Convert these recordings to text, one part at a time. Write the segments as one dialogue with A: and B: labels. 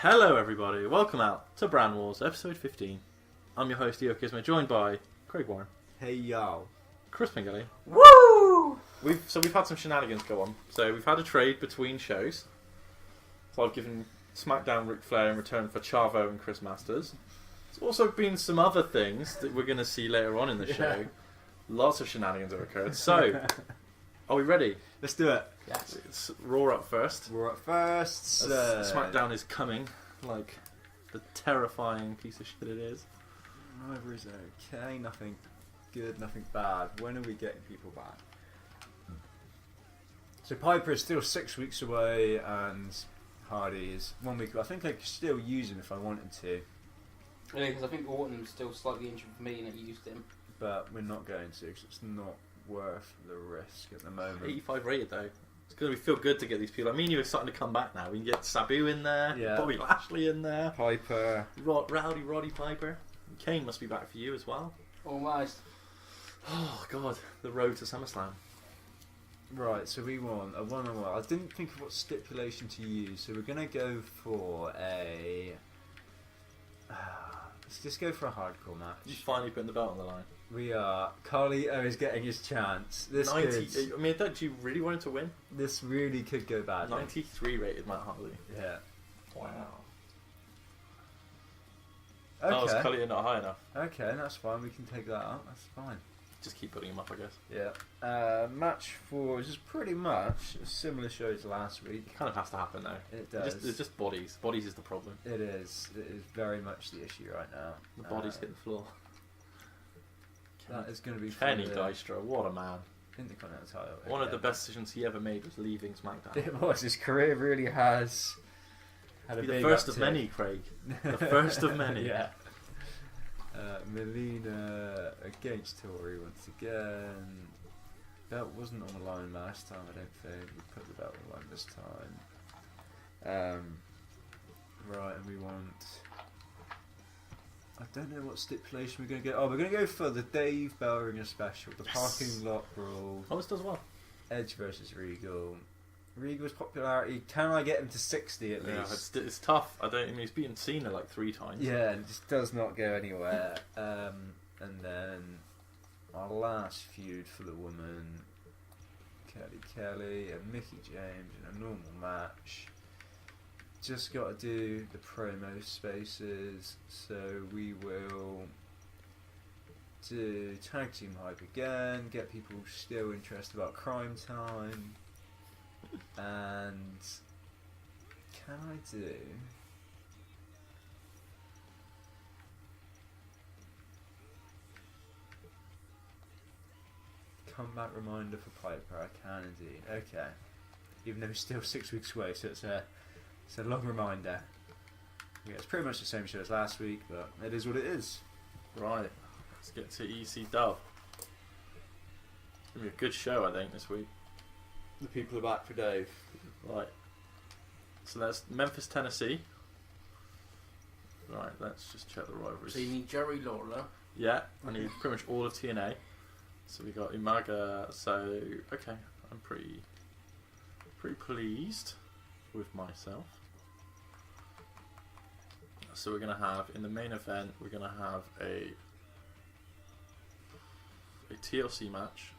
A: Hello everybody, welcome out to Brand Wars, episode 15. I'm your host, Eo Kisma, joined by Craig Warren.
B: Hey yo.
A: Chris Pingelly.
C: Woo!
A: We've had some shenanigans go on. So we've had a trade between shows. So I've given Smackdown Ric Flair in return for Chavo and Chris Masters. There's also been some other things that we're going to see later on in the show. Lots of shenanigans have occurred. So, are we ready?
B: Let's do it.
C: Yes.
A: It's Raw up first.
B: We're up first.
A: Smackdown is coming, like the terrifying piece of shit it is.
B: Rivalry is okay, nothing good, nothing bad. When are we getting people back? So Piper is still 6 weeks away and Hardy is 1 week away. I think I could still use him if I wanted to.
C: Really, because I think Orton's still slightly injured for me and I used him.
B: But we're not going to because it's not worth the risk at the moment.
A: 85 rated though. It's going to feel good to get these people. I mean, you're starting to come back now. We can get Sabu in there, Bobby Lashley in there,
B: Piper,
A: Roddy Piper. Kane must be back for you as well.
C: Almost.
A: Oh god, the road to SummerSlam.
B: Right, so we want a one-on-one. I didn't think of what stipulation to use, so we're going to go for a... let's just go for a hardcore match.
A: You finally putting the belt on the line.
B: We are. Carlito is getting his chance. This
A: 90.
B: could,
A: I mean, do you really want him to win?
B: this really could go badly.
A: 93 rated Matt Hartley.
B: Yeah.
A: Wow.
B: Okay.
A: Oh, is Carlito not high enough?
B: Okay, that's fine. We can take that out. That's fine.
A: Just keep putting him up, I guess.
B: Yeah. Match 4 is just pretty much a similar show to last week.
A: It kind of has to happen though.
B: It does.
A: It's just bodies. Bodies is the problem.
B: It is. It is very much the issue right now.
A: The bodies hit the floor.
B: That is going to be
A: Kenny
B: for the
A: Dystro, what a man.
B: Intercontinental title.
A: One of
B: okay.
A: the best decisions he ever made was leaving SmackDown.
B: It was. His career really has had a
A: Be
B: big
A: the first of
B: uptick.
A: many, Craig. The first of many.
B: Yeah. Melina against Tori once again. Belt wasn't on the line last time, I don't think. We put the belt on the line this time. Right, and we want... I don't know what stipulation we're going to go... Oh, we're going to go for the Dave Bellringer special. The parking lot brawl.
A: Oh, this does well.
B: Edge versus Regal. Regal's popularity, can I get him to 60 at
A: Yeah,
B: least?
A: it's tough. I don't. I mean, he's beaten Cena like 3 times.
B: Yeah, and just does not go anywhere. And then our last feud for the woman, Kelly and Mickey James in a normal match. Just got to do the promo spaces, so we will do tag team hype again, get people still interested about Crime Time. And can I do comeback reminder for Piper? I can indeed. Okay, even though it's still 6 weeks away, so it's a long reminder. Yeah, it's pretty much the same show as last week, but it is what it is.
A: Right. Let's get to EC Dub. It's gonna be a good show, I think, this week.
B: The people are back for Dave.
A: Right. So that's Memphis, Tennessee. Right. Let's just check the rivalries.
C: So you need Jerry Lawler.
A: Yeah, I need pretty much all of TNA. So we got Umaga. So okay, I'm pretty pleased with myself. So we're gonna have in the main event, we're gonna have a TLC match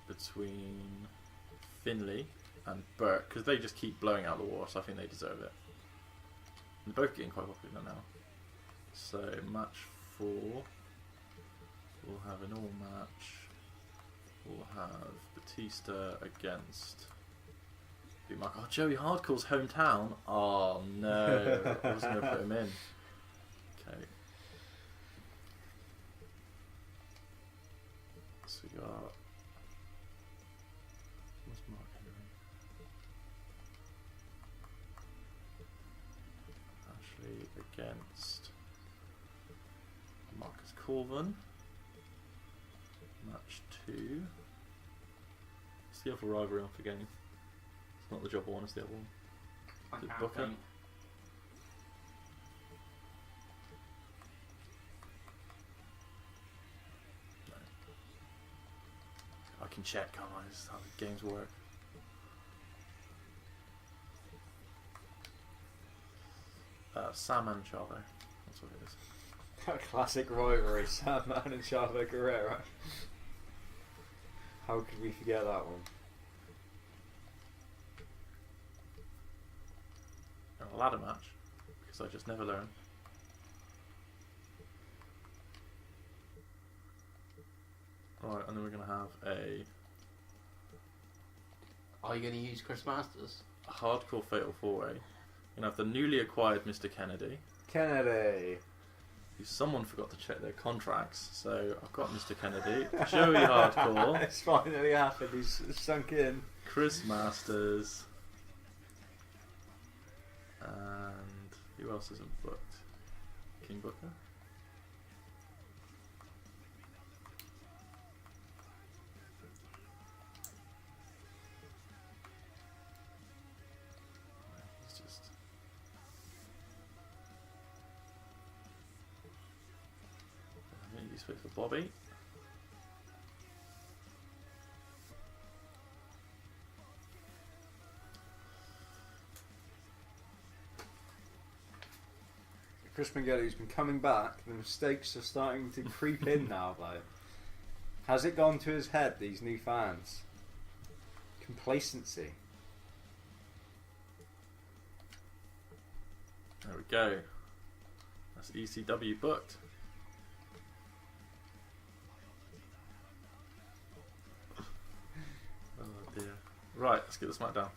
A: between Finlay and Burke because they just keep blowing out the water. So I think they deserve it. They're both getting quite popular now. So match 4, we'll have an all match. We'll have Batista against Big Mark. Oh, Joey Hardcore's hometown. Oh no, I wasn't gonna put him in. Okay. So we got. What's Mark Henry? Ashley against Marcus Corvin. Match 2. What's the other rivalry I'm forgetting? It's not the Jobber one, it's the other one.
C: I
A: The
C: can't
A: Booker?
C: think.
A: I can check, can't I? This is how the games work. Sandman and Chavo. That's what it is.
B: Classic rivalry, Sandman and Chavo Guerrero. How could we forget that one?
A: And a ladder match, because I just never learn. Right, and then we're going to have a
C: Are you going to use Chris Masters?
A: hardcore fatal 4-way. You're going to have the newly acquired Mr. Kennedy,
B: Kennedy.
A: who someone forgot to check their contracts. So I've got Mr. Kennedy, Joey Hardcore,
B: It's finally happened. He's sunk in.
A: Chris Masters, and who else isn't booked? King Booker? He's just... I think he's fit for Bobby.
B: Chris Mangeli's been coming back. The mistakes are starting to creep in now, though. Has it gone to his head, these new fans? Complacency.
A: There we go. That's ECW booked. Oh dear. Right, let's get the Smackdown. How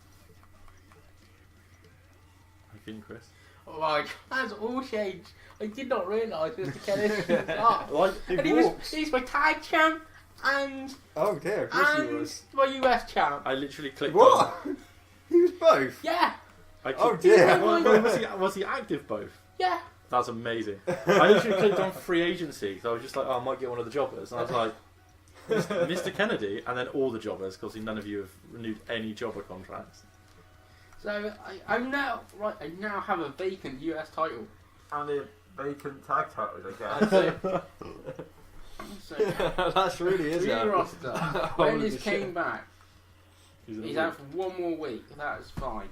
A: you feeling, Chris?
C: Oh my God, that's all changed. I did not realise Mr. Kennedy was up.
A: Like,
C: And he's my tag champ and
B: Oh dear, of course he was.
C: my US champ.
A: I literally clicked
B: What?
A: on.
B: He was both?
C: Yeah,
A: I
B: Oh
A: clicked-
B: dear.
A: Was he active both?
C: yeah.
A: That's amazing. I literally clicked on free agency because I was just like, oh, I might get one of the jobbers. And I was like, Mr. Kennedy, and then all the jobbers, because none of you have renewed any jobber contracts.
C: So I'm now right. I now have a vacant US title.
A: And the vacant tag title,
C: So
B: That's really is
C: Drew
B: it?
C: roster. When
B: Holy
C: is
B: shit.
C: Kane back?
A: He's
C: He's out for one more week. That is fine.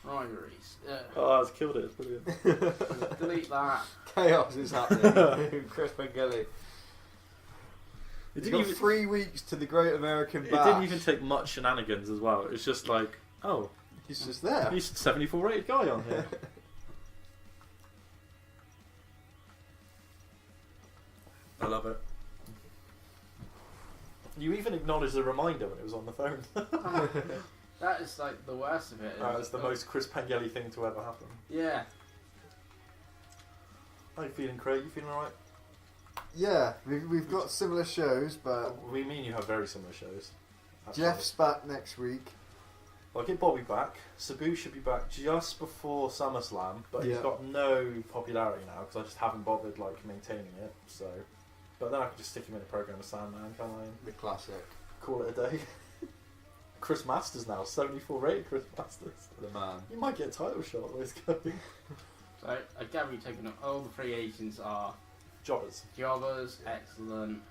C: Rivalries.
A: Oh, that's killed it. It's brilliant.
C: Delete that.
B: Chaos is happening. Chris Mangeli.
A: It
B: He's
A: didn't,
B: got
A: even,
B: 3 weeks to the Great American
A: it
B: Bash.
A: didn't even take much shenanigans as well. It's just like, oh,
B: He's just there.
A: he's a 74 rated guy on here. I love it. You even acknowledged the reminder when it was on the phone.
C: That is like the worst of it.
A: It's the most Chris Pangeli thing to ever happen.
C: Yeah.
A: How you feeling, Craig? You feeling alright?
D: Yeah, we've got similar shows, but
A: We mean you have very similar shows.
D: Jeff's back next week.
A: I'll get Bobby back. Sabu should be back just before SummerSlam, but he's
D: Yeah.
A: got no popularity now because I just haven't bothered like maintaining it. So, but then I could just stick him in a program with Sandman, can't I?
D: The classic.
A: Call it a day. Chris Masters now, 74 rated Chris Masters.
B: The man.
A: You might get a title shot where it's going.
C: So I gather you've taken up all the free agents are
A: Jobbers.
C: jobbers, excellent.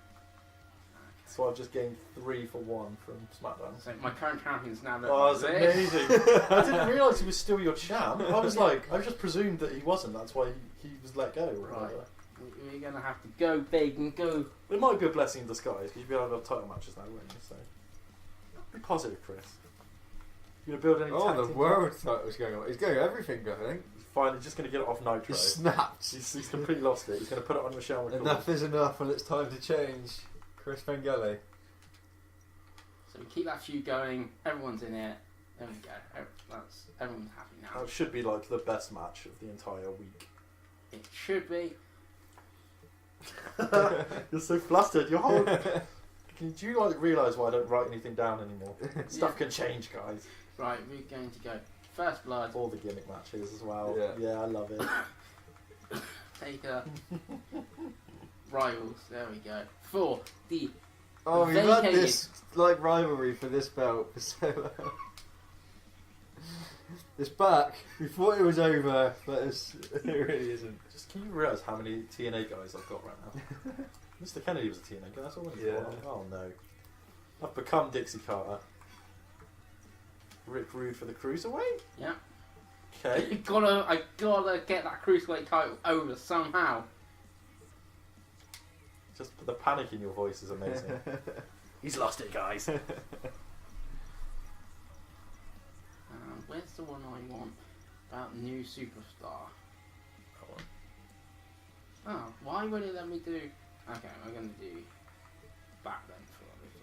A: So I've just gained 3 for 1 from SmackDown.
C: So my current champion's now look
A: Oh,
C: like
A: that's
C: this.
A: amazing. I didn't realise he was still your champ. I was like, I just presumed that he wasn't. That's why he was let go. Or
C: Right.
A: whatever.
C: We're gonna have to go big and go.
A: It might be a blessing in disguise because you'll be able to have title matches now, won't you? So be positive, Chris. You gonna build any?
B: Oh,
A: tag
B: the
A: team
B: world title's going on. He's going everything, I think.
A: He's finally just gonna get it off Nitro.
B: He snapped.
A: He's completely lost it. He's gonna put it on Michelle McCool.
B: Enough is enough when it's time to change. Chris Mangeli.
C: So we keep that feud going. Everyone's in it. There we go. Everyone's happy now.
A: That should be like the best match of the entire week.
C: It should be.
A: You're so flustered. Your whole. Do you like realise why I don't write anything down anymore? Stuff can change, guys.
C: Right, we're going to go first blood.
A: All the gimmick matches as well.
B: Yeah.
A: I love it.
C: Taker. Rivals. There we go. For the
D: Oh, we've had
C: Vacated.
D: this like rivalry for this belt for so long. It's back. We thought it was over, but it really isn't.
A: Just can you realise how many TNA guys I've got right now? Mr. Kennedy was a TNA guy. That's all I
B: Yeah.
A: thought. Oh no, I've become Dixie Carter. Rick Rude for the cruiserweight.
C: yeah.
A: Okay.
C: I gotta get that cruiserweight title over somehow.
A: Just the panic in your voice is amazing. He's lost it, guys.
C: Where's the one I want about new superstar?
A: That one.
C: Oh, why would it let me do? Okay, we're gonna do back then for Ric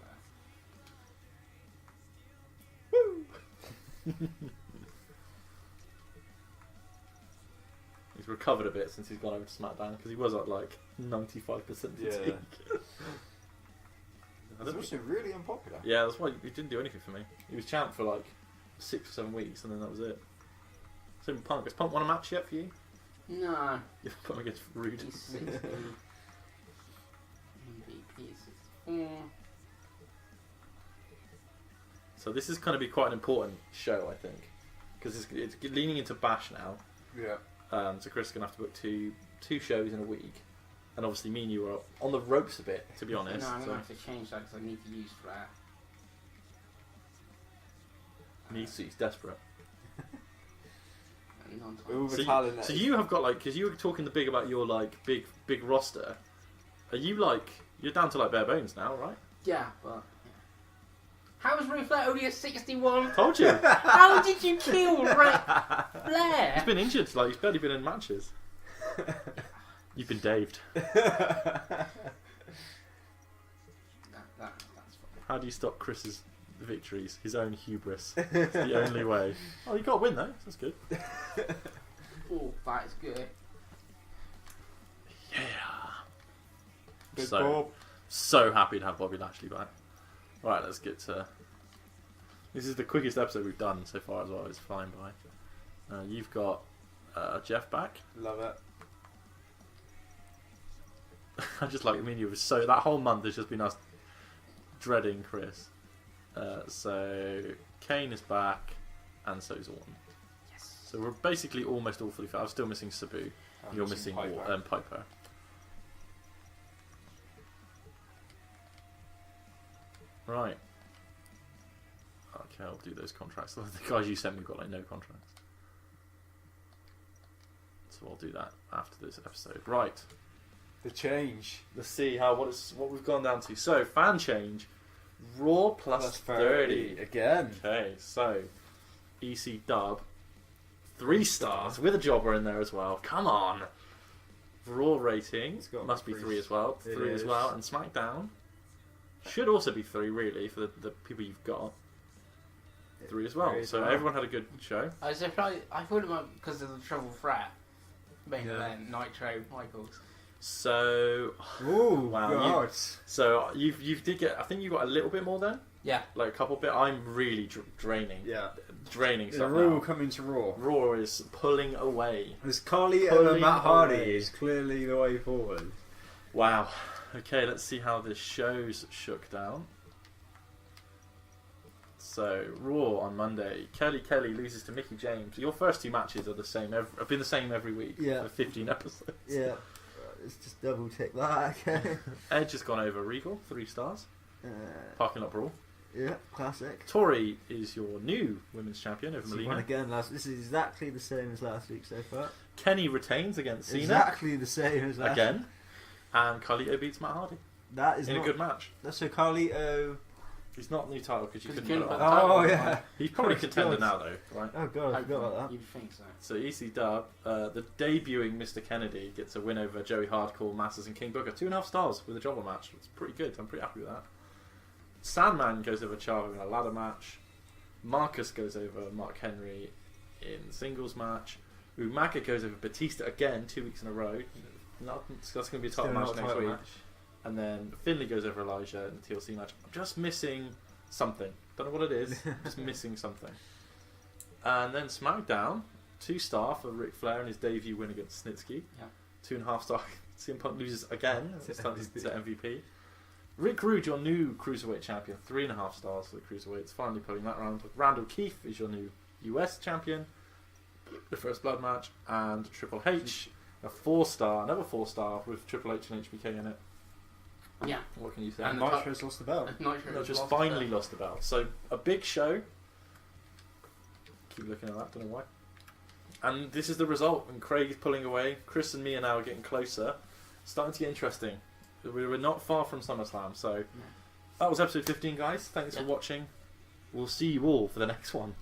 C: Flair.
A: He's recovered a bit since he's gone over to SmackDown because he was at like 95% fatigue.
D: Yeah.
A: I
D: It's
A: don't
D: also really unpopular.
A: Yeah, that's why he didn't do anything for me. He was champ for like 6 or 7 weeks and then that was it. So Punk, has Punk won a match yet for you?
C: No,
A: You put him against Rude.
C: he's 60. MVP is 64.
A: So this is going to be quite an important show, I think, because it's leaning into Bash now.
D: Yeah.
A: So Chris is going to have to book two shows in a week, and obviously me and you are on the ropes a bit, to be honest.
C: No, I'm
A: so
C: gonna have to change that because I need to use Flair.
A: he's desperate.
C: And non-time.
D: All the
A: So
D: talent.
A: So you have got like, because you were talking the big about your like big roster. Are you like you're down to like bare bones now, right?
C: Yeah, but yeah. How is Ric Flair only a 61?
A: Told you.
C: How did you kill Ric Flair?
A: He's been injured. Like he's barely been in matches. You've been daved.
C: That's fine.
A: How do you stop Chris's victories? His own hubris. It's the only way. Oh, you got a win though. That's good.
C: Oh, that is good.
A: Yeah.
D: Big
A: So,
D: Bob.
A: so happy to have Bobby Lashley back. Right, let's get to. This is the quickest episode we've done so far as well. It's flying by. You've got Jeff back.
D: Love it.
A: I just like me and you. So that whole month has just been us dreading Chris. So Kane is back, and so is Orton.
C: Yes.
A: So we're basically almost all fully fit. I'm still missing Sabu. You're missing
D: Piper.
A: Piper. Right. Okay, I'll do those contracts. The guys you sent me got like no contracts. So I'll do that after this episode. Right.
D: The change.
A: Let's see what we've gone down to. So fan change, Raw plus 30.
D: again.
A: Okay, so EC dub, 3 stars with a jobber in there as well. Come on. Raw rating
D: It's got
A: must be
D: 3.
A: 3 as well.
D: It
A: 3 as
D: is.
A: well, and SmackDown should also be 3 really for the people you've got. 3 as well.
D: 3 as
A: So
D: well.
A: everyone had a good show.
C: I was surprised. I thought it might because of the Triple Threat. Main
D: Yeah.
C: event, Nitro, Michaels.
A: So
D: Ooh,
A: Wow,
D: God.
A: so you did get. I think you got a little bit more then.
C: Yeah.
A: Like a couple bit. I'm really draining.
D: Yeah.
A: Draining
D: The
A: stuff
D: Raw
A: now.
D: coming to Raw.
A: Raw is pulling away.
D: This Carlito
A: Pulling
D: and Matt Hardy
A: away.
D: is clearly the way forward.
A: Wow. Okay, let's see how the show's shook down. So Raw on Monday, Kelly loses to Mickie James. Your first 2 matches are the same. Have been the same every week
D: Yeah.
A: for 15 episodes.
D: Yeah. Let's just double tick that. Okay.
A: Edge has gone over Regal, 3 stars. Parking lot brawl.
D: Yeah, classic.
A: Tori is your new women's champion over
D: She won
A: Melina.
D: again last. This is exactly the same as last week so far.
A: Kenny retains against Cena
D: Exactly the same as last
A: again, and Carlito beats Matt Hardy
D: That is
A: in
D: not
A: a good match.
D: That's so Carlito.
A: He's not new title because you
C: 'Cause
A: couldn't.
C: you
A: put
C: couldn't
A: it
C: put
A: on.
C: the
D: Oh
C: title
D: yeah.
C: on.
A: He's probably
D: Oh,
A: contender
D: God.
A: now though, right?
D: Oh god, I forgot about that.
C: You'd think so.
A: So EC Dub, the debuting Mr. Kennedy gets a win over Joey Hardcore, Masters and King Booker. 2.5 stars with a jobber match. It's pretty good. I'm pretty happy with that. Sandman goes over Chavo in a ladder match. Marcus goes over Mark Henry in singles match. Umaka goes over Batista again 2 weeks in a row. That's going to be a title
D: Still
A: match
D: not a
A: next
D: title
A: week.
D: match.
A: And then Finley goes over Elijah in the TLC match. I'm just missing something. Don't know what it is. Just missing something. And then SmackDown, 2-star for Ric Flair and his debut win against Snitsky.
C: Yeah.
A: 2.5 star. CM Punk loses again. This time he's to MVP. Rick Rude, your new cruiserweight champion. 3.5 stars for the cruiserweights. Finally pulling that round. Randall Keefe is your new US champion. The first blood match. And Triple H, a 4-star, another 4-star with Triple H and HBK in it.
C: Yeah.
A: What can you say?
C: And
D: And Nitro's lost the belt.
C: Nitro
A: No,
C: has
A: just
C: lost
A: finally
C: the-
A: lost the belt. So a big show. Keep looking at that. Don't know why. And this is the result. And Craig's pulling away. Chris and me are now getting closer. Starting to get interesting. We were not far from SummerSlam. So that was episode 15, guys. Thanks for watching. We'll see you all for the next one.